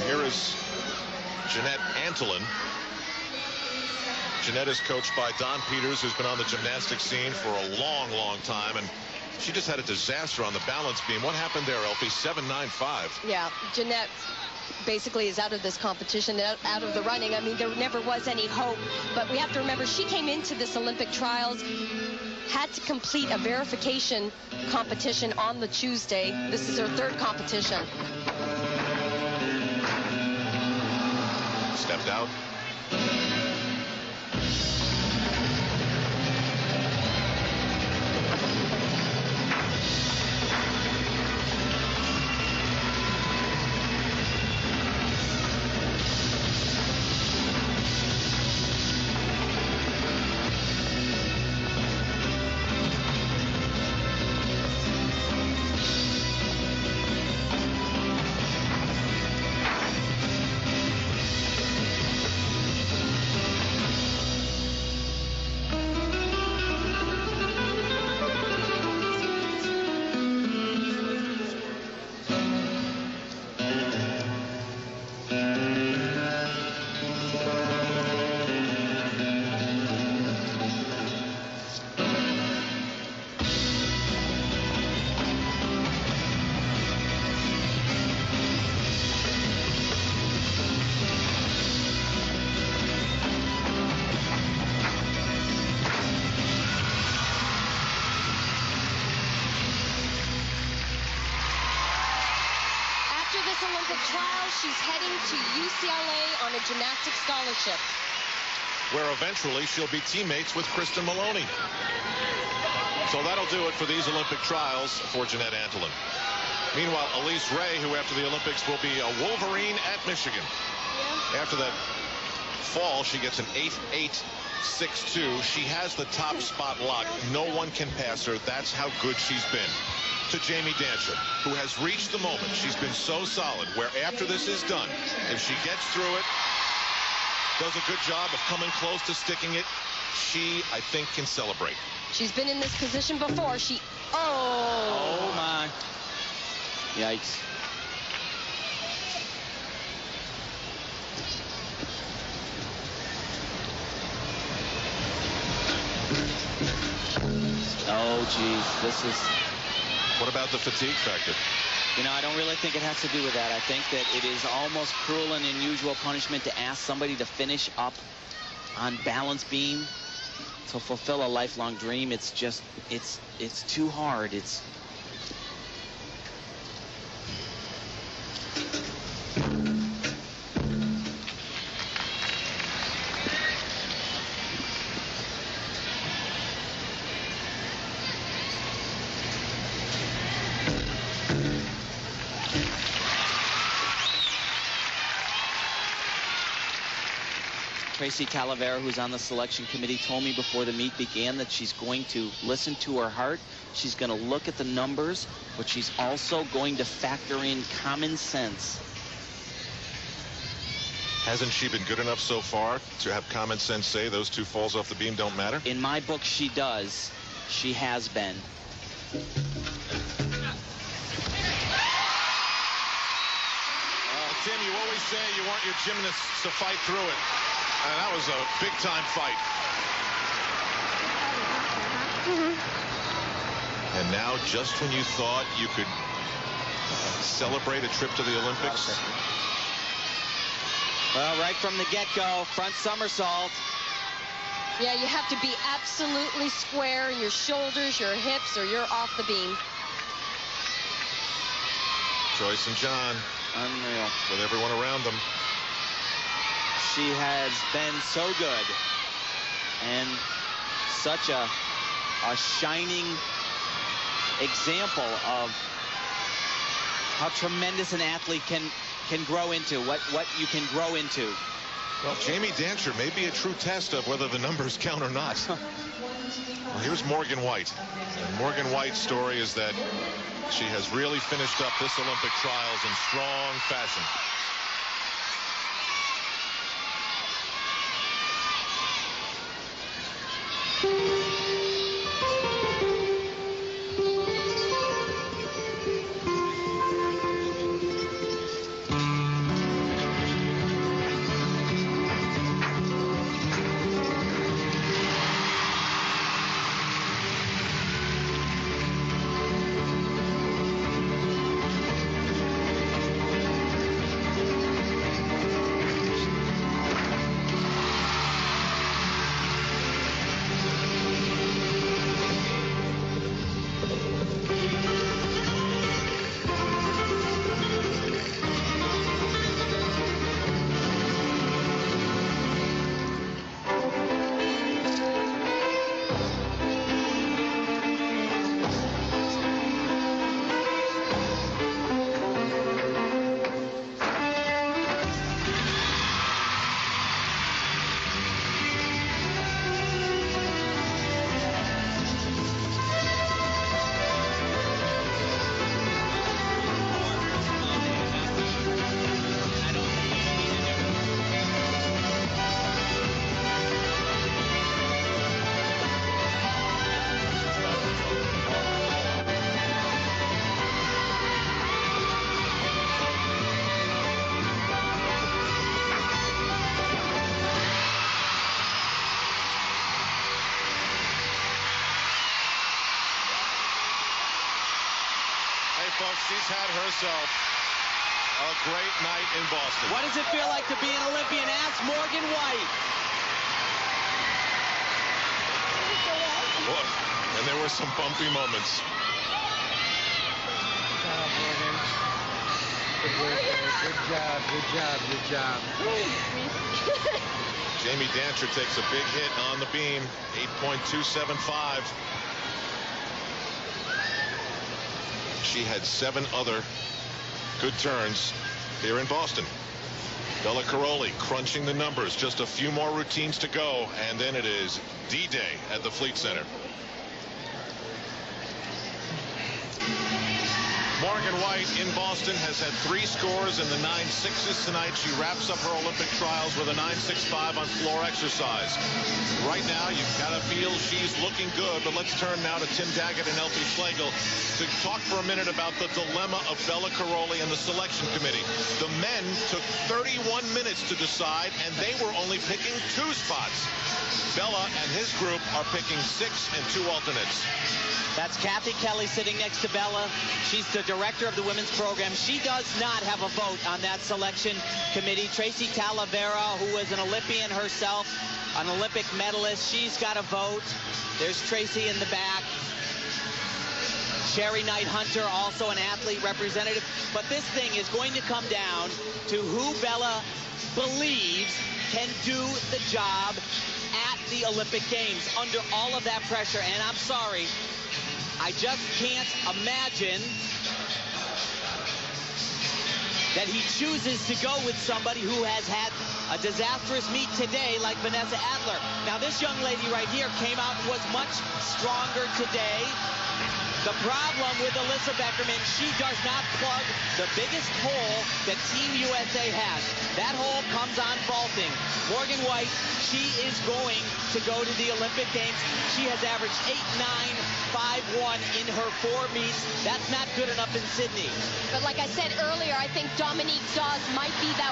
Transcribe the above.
Here is Jeanette Antolin. Jeanette is coached by Don Peters, who's been on the gymnastics scene for a long, long time, and she just had a disaster on the balance beam. What happened there, Elfie? 7.95. Yeah, Jeanette basically is out of this competition, out of the running. I mean, there never was any hope, but we have to remember she came into this Olympic trials, had to complete a verification competition on the Tuesday. This is her third competition. Stepped out. She's heading to UCLA on a gymnastics scholarship, where eventually she'll be teammates with Kristen Maloney. So that'll do it for these Olympic trials for Jeanette Antolin. Meanwhile, Elise Ray, who after the Olympics will be a Wolverine at Michigan. Yeah. After that fall, she gets an 8.862. She has the top spot locked. No one can pass her. That's how good she's been. To Jamie Dancer, who has reached the moment. She's been so solid where after this is done, if she gets through it, does a good job of coming close to sticking it, she, I think, can celebrate. She's been in this position before. Oh my. Yikes. Oh, geez, this is... What about the fatigue factor? You know, I don't really think it has to do with that. I think that it is almost cruel and unusual punishment to ask somebody to finish up on balance beam to fulfill a lifelong dream. It's just, it's too hard. It's... Tracy Calavera, who's on the selection committee, told me before the meet began that she's going to listen to her heart. She's going to look at the numbers, but she's also going to factor in common sense. Hasn't she been good enough so far to have common sense say those two falls off the beam don't matter? In my book, she does. She has been. Tim, you always say you want your gymnasts to fight through it. And that was a big-time fight. And now, just when you thought you could celebrate a trip to the Olympics. Well, right from the get-go, front somersault. Yeah, you have to be absolutely square in your shoulders, your hips, or you're off the beam. Joyce and John. Unreal. With everyone around them. She has been so good and such a shining example of how tremendous an athlete can grow into, what you can grow into. Well, Jamie Dancer may be a true test of whether the numbers count or not. Well, here's Morgan White. And Morgan White's story is that she has really finished up this Olympic trials in strong fashion. she's had herself a great night in Boston. What does it feel like to be an Olympian? Ask Morgan White. Boy, and there were some bumpy moments. Good job. Jamie Dancher takes a big hit on the beam, 8.275. She had 7 other good turns here in Boston. Bella Caroli crunching the numbers. Just a few more routines to go, and then it is D-Day at the Fleet Center. Morgan White in Boston has had 3 scores in the 9.6s tonight. She wraps up her Olympic trials with a 9.65 on floor exercise. Right now, you've got to feel she's looking good, but let's turn now to Tim Daggett and Elfie Schlegel to talk for a minute about the dilemma of Bella Caroli and the selection committee. The men took 31 minutes to decide, and they were only picking 2 spots. Bella and his group are picking 6 and 2 alternates. That's Kathy Kelly sitting next to Bella. She's the director of the women's program. She does not have a vote on that selection committee. Tracy Talavera, who was an Olympian herself, an Olympic medalist, she's got a vote. There's Tracy in the back. Sherry Knight Hunter, also an athlete representative. But this thing is going to come down to who Bella believes can do the job at the Olympic Games under all of that pressure. And I'm sorry, I just can't imagine that he chooses to go with somebody who has had a disastrous meet today like Vanessa Adler. Now, this young lady right here came out and was much stronger today. The problem with Alyssa Beckerman, she does not plug the biggest hole that Team USA has. That hole comes on vaulting. Morgan White, she is going to go to the Olympic Games. She has averaged 8.951 in her 4 meets. That's not good enough in Sydney. But like I said earlier, I think Dominique Dawes might be that